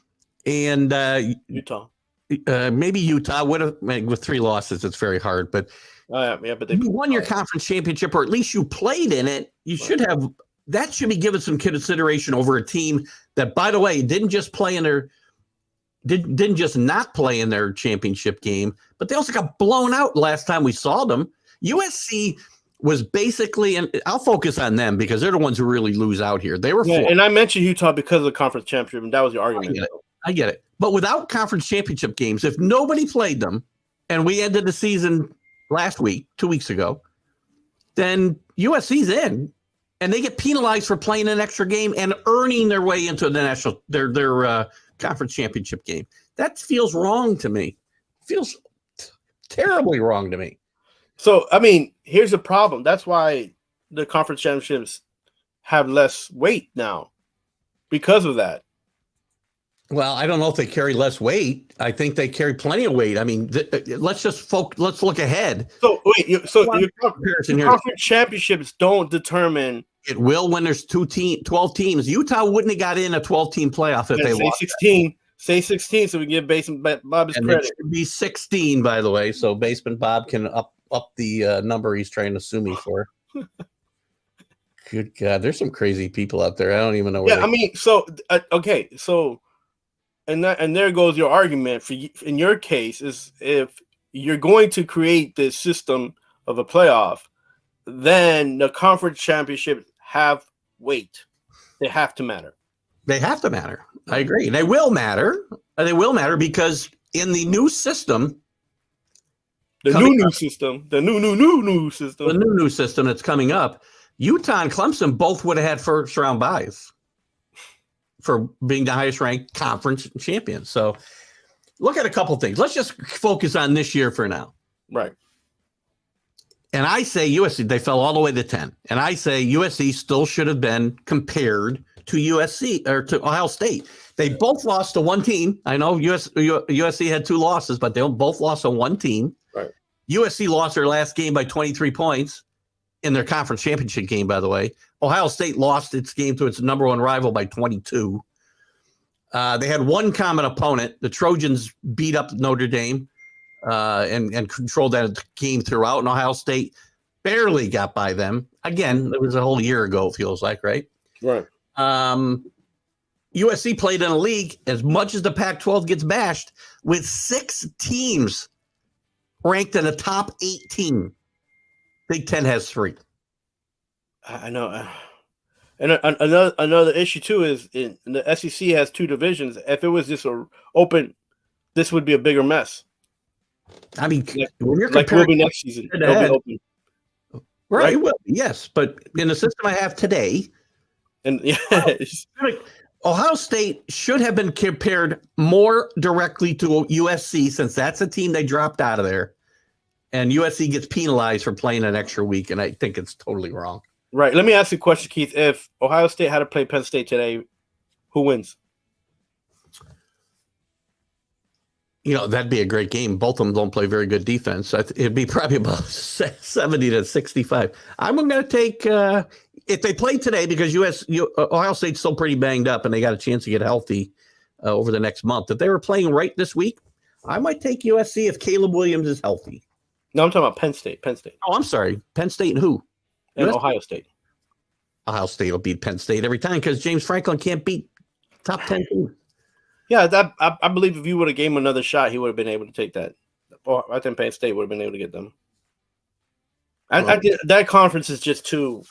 and Utah, maybe Utah would have, with 3 losses. It's very hard, but but they you won your conference championship, or at least you played in it. You should have. That should be given some consideration over a team that, by the way, didn't just not play in their championship game, but they also got blown out last time we saw them. USC was basically, and I'll focus on them because they're the ones who really lose out here. They were 4. And I mentioned Utah because of the conference championship, and that was your argument. I get it. But without conference championship games, if nobody played them, and we ended the season last week, 2 weeks ago, then USC's in, and they get penalized for playing an extra game and earning their way into the national their conference championship game. That feels wrong to me. Feels terribly wrong to me. So, I mean, here's the problem. That's why the conference championships have less weight now, because of that. Well, I don't know if they carry less weight. I think they carry plenty of weight. I mean, let's look ahead. So wait, your conference championships don't determine. It will when there's 12 teams. Utah wouldn't have got in a 12-team playoff if they won. 16. Say 16, so we give Basement Bob his credit. It should be 16, by the way, so Basement Bob can up the number he's trying to sue me for. Good God, there's some crazy people out there. I don't even know where. Yeah, I mean, so okay, so. And there goes your argument in your case is if you're going to create this system of a playoff, then the conference championships have weight. They have to matter. They have to matter. I agree. They will matter. They will matter because in the new system, the new system that's coming up, Utah and Clemson both would have had first round byes for being the highest ranked conference champions. So look at a couple things. Let's just focus on this year for now. Right. And I say USC, they fell all the way to 10. And I say USC still should have been compared to USC or to Ohio State. They both lost to one team. I know USC had 2 losses, but they both lost to one team. Right. USC lost their last game by 23 points in their conference championship game, by the way. Ohio State lost its game to its number 1 rival by 22. They had one common opponent. The Trojans beat up Notre Dame and controlled that game throughout, and Ohio State barely got by them. Again, it was a whole year ago, it feels like, right? Right. USC played in a league, as much as the Pac-12 gets bashed, with 6 teams ranked in the top 18. Big Ten has 3. I know. And another issue, too, is in the SEC has 2 divisions. If it was just open, this would be a bigger mess. I mean, when you're like will be next season. It'll be open. Right? It will, yes. But in the system I have today, and Ohio State should have been compared more directly to USC, since that's a team they dropped out of there. and USC gets penalized for playing an extra week, and I think it's totally wrong. Right. Let me ask you a question, Keith. If Ohio State had to play Penn State today, who wins? That'd be a great game. Both of them don't play very good defense. It'd be probably about 70 to 65. I'm going to take if they play today, because Ohio State's still pretty banged up and they got a chance to get healthy over the next month. If they were playing right this week, I might take USC if Caleb Williams is healthy. No, I'm talking about Penn State. Oh, I'm sorry. Penn State and who? And Ohio State. Ohio State will beat Penn State every time because James Franklin can't beat top 10 teams. Yeah, I believe if you would have gave him another shot, he would have been able to take that. I think Penn State would have been able to get them. That conference is just too.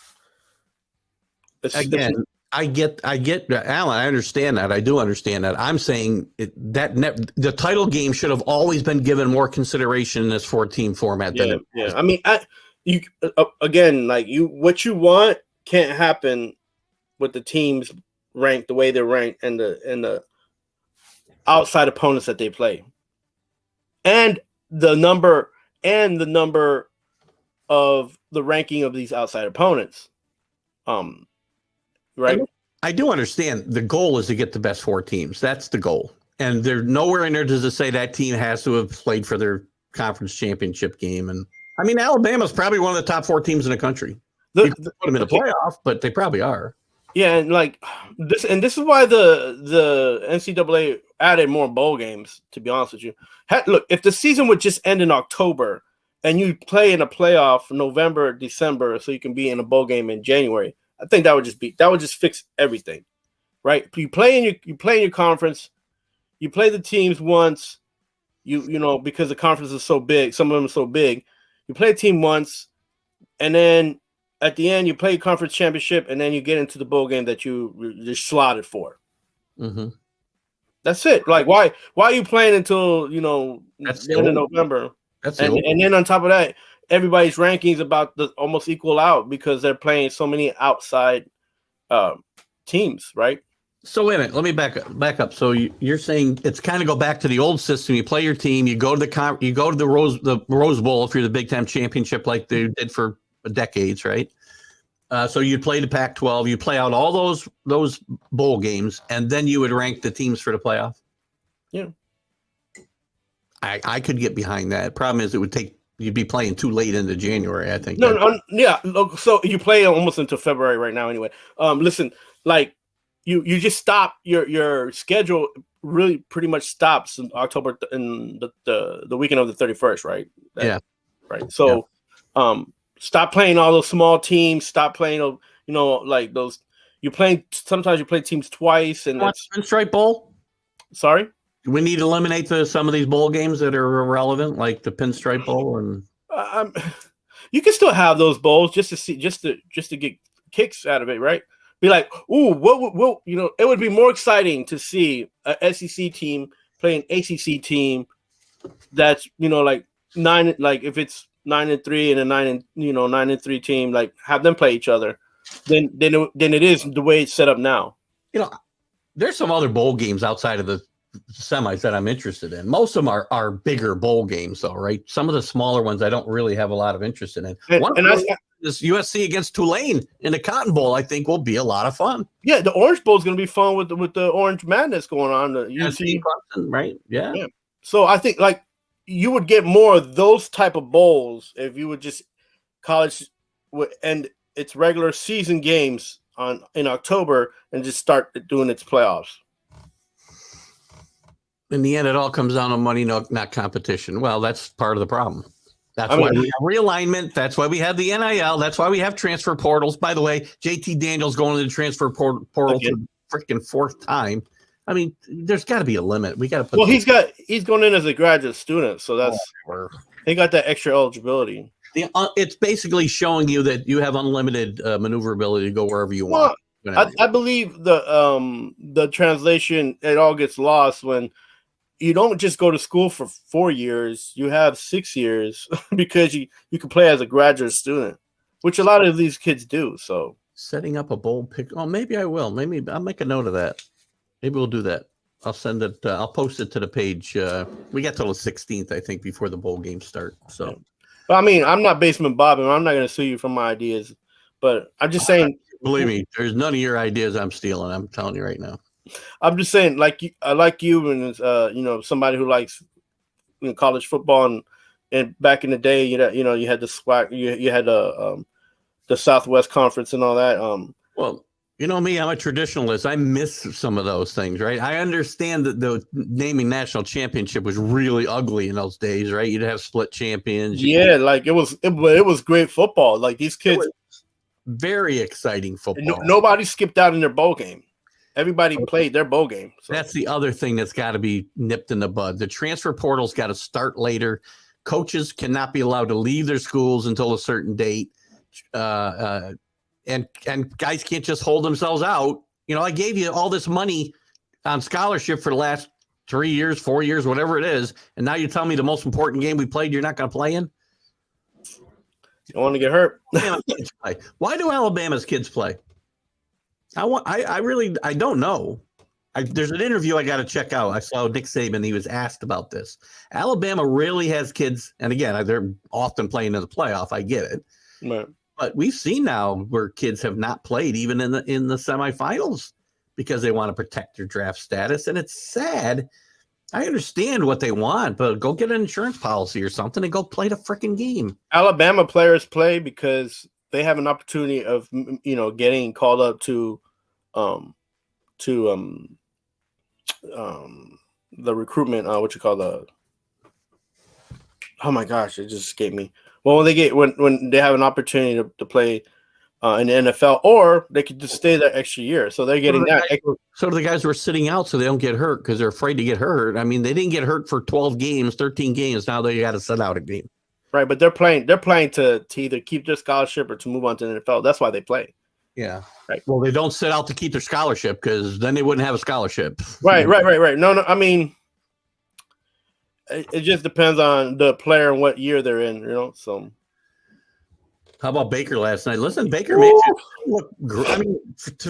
Again, I get, Alan. I understand that. I do understand that. I'm saying the title game should have always been given more consideration in this 4-team format. Yeah. I mean, what you want can't happen with the teams ranked the way they're ranked and the outside opponents that they play, and the number of the ranking of these outside opponents. Right. I do understand the goal is to get the best 4 teams. That's the goal. And there's nowhere in there does it say that team has to have played for their conference championship game. And I mean, Alabama's probably one of the top 4 teams in the country. You can put them in the playoff, but they probably are. Yeah. And this is why the NCAA added more bowl games, to be honest with you. Look, if the season would just end in October and you play in a playoff November, December, so you can be in a bowl game in January, I think that would just fix everything, right? You play in your conference, you play the teams once, because the conference is so big, some of them are so big. You play a team once, and then at the end you play a conference championship, and then you get into the bowl game that you're slotted for. Mm-hmm. That's it. Like, why are you playing until the end of November? And then on top of that, everybody's rankings about the almost equal out because they're playing so many outside teams, right? So wait a minute, let me back up. So you're saying it's kind of go back to the old system. You play your team, you go to the Rose Bowl if you're the Big Ten championship, like they did for decades, right? So you'd play the Pac-12, you play out all those bowl games, and then you would rank the teams for the playoff. Yeah, I could get behind that. Problem is, you'd be playing too late into January, I think. Yeah. So you play almost into February right now, anyway. Listen, like you just stop your schedule. Really, pretty much stops in October in the weekend of the 31st, right? Yeah. Right. So, stop playing all those small teams. Stop playing, like those. Sometimes you play teams twice, and it's Pinstripe Bowl. Sorry. We need to eliminate some of these bowl games that are irrelevant, like the Pinstripe Bowl, and you can still have those bowls just to get kicks out of it, right? Be like, ooh, what it would be more exciting to see a SEC team play an ACC team that's like 9, like if it's 9-3 and a 9-3 team, like have them play each other, than it is the way it's set up now. There's some other bowl games outside of the semis that I'm interested in. Most of them are bigger bowl games, though, right? Some of the smaller ones I don't really have a lot of interest in. This USC against Tulane in the Cotton Bowl, I think, will be a lot of fun. Yeah, the Orange Bowl is going to be fun with the Orange Madness going on. The USC, right? Yeah. So I think like you would get more of those type of bowls if you would just college would end its regular season games in October and just start doing its playoffs. In the end, it all comes down to money, not competition. Well, that's part of the problem. That's why we have realignment. That's why we have the NIL. That's why we have transfer portals. By the way, JT Daniels going to the transfer portal for the freaking 4th time. I mean, there's got to be a limit. We got to put. Well, he's going in as a graduate student, so that's he got that extra eligibility. It's basically showing you that you have unlimited maneuverability to go wherever you want. I believe the translation, it all gets lost when you don't just go to school for 4 years. You have 6 years because you can play as a graduate student, which a lot of these kids do. So setting up a bowl pick. Oh, maybe I will. Maybe I'll make a note of that. Maybe we'll do that. I'll send it. I'll post it to the page. We got till the 16th, I think, before the bowl games start. So But I mean, I'm not Basement Bob, and I'm not going to sue you for my ideas. But I'm just saying. Believe me, there's none of your ideas I'm stealing. I'm telling you right now. I'm just saying, I like you, and somebody who likes college football, and back in the day, you had the SWAC, you had the Southwest Conference and all that. Well, you know me, I'm a traditionalist. I miss some of those things, right? I understand that the naming national championship was really ugly in those days, right? You'd have split champions. Yeah, like it was great football. Like these kids, very exciting football. Nobody skipped out in their bowl game. Everybody played their bowl game. So. That's the other thing that's got to be nipped in the bud. The transfer portal's got to start later. Coaches cannot be allowed to leave their schools until a certain date. And guys can't just hold themselves out. I gave you all this money on scholarship for the last 3 years, 4 years, whatever it is, and now you tell me the most important game we played you're not going to play in? You don't want to get hurt. Why do Alabama's kids play? I don't know. There's an interview I got to check out. I saw Nick Saban. He was asked about this. Alabama really has kids, and again, they're often playing in the playoff. I get it. Right. But we've seen now where kids have not played even in the semifinals because they want to protect their draft status, and it's sad. I understand what they want, but go get an insurance policy or something and go play the freaking game. Alabama players play because they have an opportunity of getting called up to the recruitment. Oh my gosh, it just escaped me. Well, when they have an opportunity to play in the NFL, or they could just stay that extra year. So they're getting that. So the guys who are sitting out so they don't get hurt because they're afraid to get hurt. I mean, they didn't get hurt for 12 games, 13 games. Now they got to sit out a game. Right, but they're playing to either keep their scholarship or to move on to the NFL. That's why they play. Yeah. Right. Well, they don't sit out to keep their scholarship because then they wouldn't have a scholarship. Right. No. I mean, it just depends on the player and what year they're in. So. How about Baker last night? Listen, Baker made it look. I mean,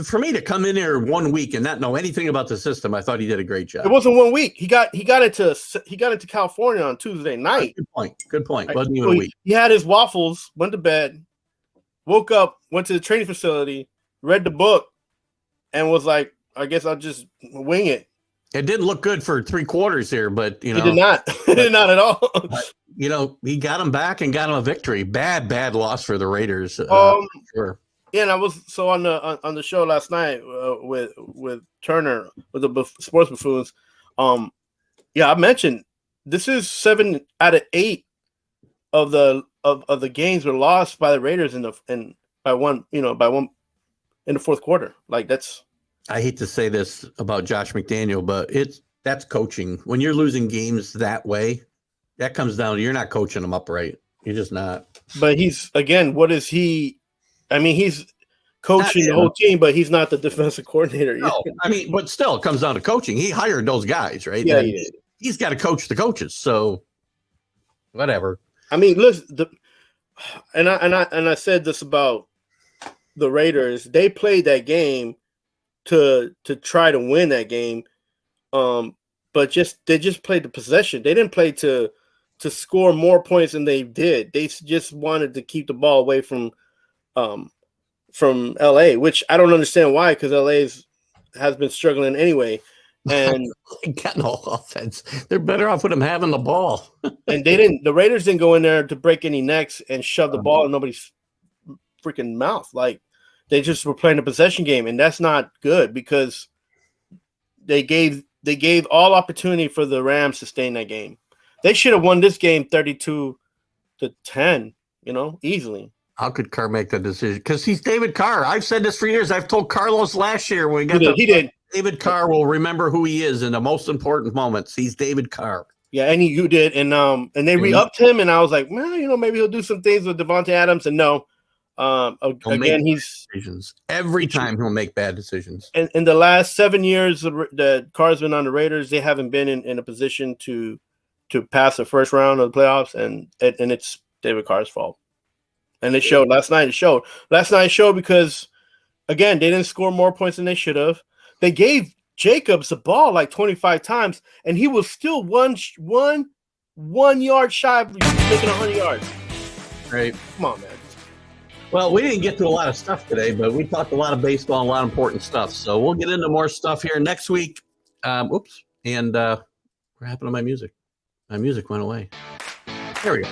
for me to come in there 1 week and not know anything about the system, I thought he did a great job. It wasn't 1 week. He got into California on Tuesday night. Good point. Right. Wasn't even a week. He had his waffles, went to bed, woke up, went to the training facility, read the book, and was like, "I guess I'll just wing it." It didn't look good for 3 quarters here, but he did not. He did not at all. He got him back and got him a victory. Bad loss for the Raiders. Sure. Yeah, and I was on the show last night with Turner with the Sports Buffoons. I mentioned this is 7 out of 8 of the games were lost by the Raiders by one in the fourth quarter. Like that's. I hate to say this about Josh McDaniel, but that's coaching. When you're losing games that way, that comes down to you're not coaching them upright. You're just not. But what is he? I mean, he's coaching the whole team, but he's not the defensive coordinator. No, I mean, but still, it comes down to coaching. He hired those guys, right? Yeah, he did. He's got to coach the coaches. So, whatever. I mean, listen, I said this about the Raiders. They played that game to try to win that game, but they just played the possession. They didn't play to score more points than they did. They just wanted to keep the ball away from LA, which I don't understand why, because LA has been struggling anyway. And they got no offense. They're better off with them having the ball. And the Raiders didn't go in there to break any necks and shove the ball in nobody's freaking mouth. Like they just were playing a possession game, and that's not good because they gave all opportunity for the Rams to stay in that game. They should have won this game 32-10, easily. How could Carr make that decision? Because he's David Carr. I've said this for years. I've told Carlos last year when we got he did. David Carr will remember who he is in the most important moments. He's David Carr. Yeah, and you did, and they re-upped him, and I was like, well, maybe he'll do some things with Devontae Adams, and no. Again, he's decisions. Every time he'll make bad decisions. And in the last 7 years that Carr's been on the Raiders, they haven't been in a position to pass the first round of the playoffs, and it's David Carr's fault. And it showed last night. Last night showed because, again, they didn't score more points than they should have. They gave Jacobs the ball like 25 times, and he was still one yard shy of making 100 yards. Right. Come on, man. Well, we didn't get to a lot of stuff today, but we talked a lot of baseball and a lot of important stuff. So we'll get into more stuff here next week. Oops. And what happened to my music? My music went away. There we go.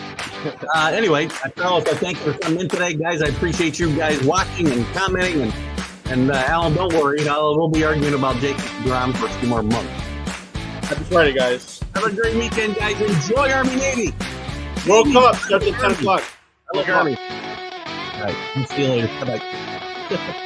Anyway, fellas, I thank you for coming in today, guys. I appreciate you guys watching and commenting. And Alan, don't worry. We'll be arguing about Jacob DeGrom for a few more months. Happy Friday, guys. Have a great weekend, guys. Enjoy Army Navy. World Cup starts at 10 o'clock. I love Army. All right. See you later. Bye-bye.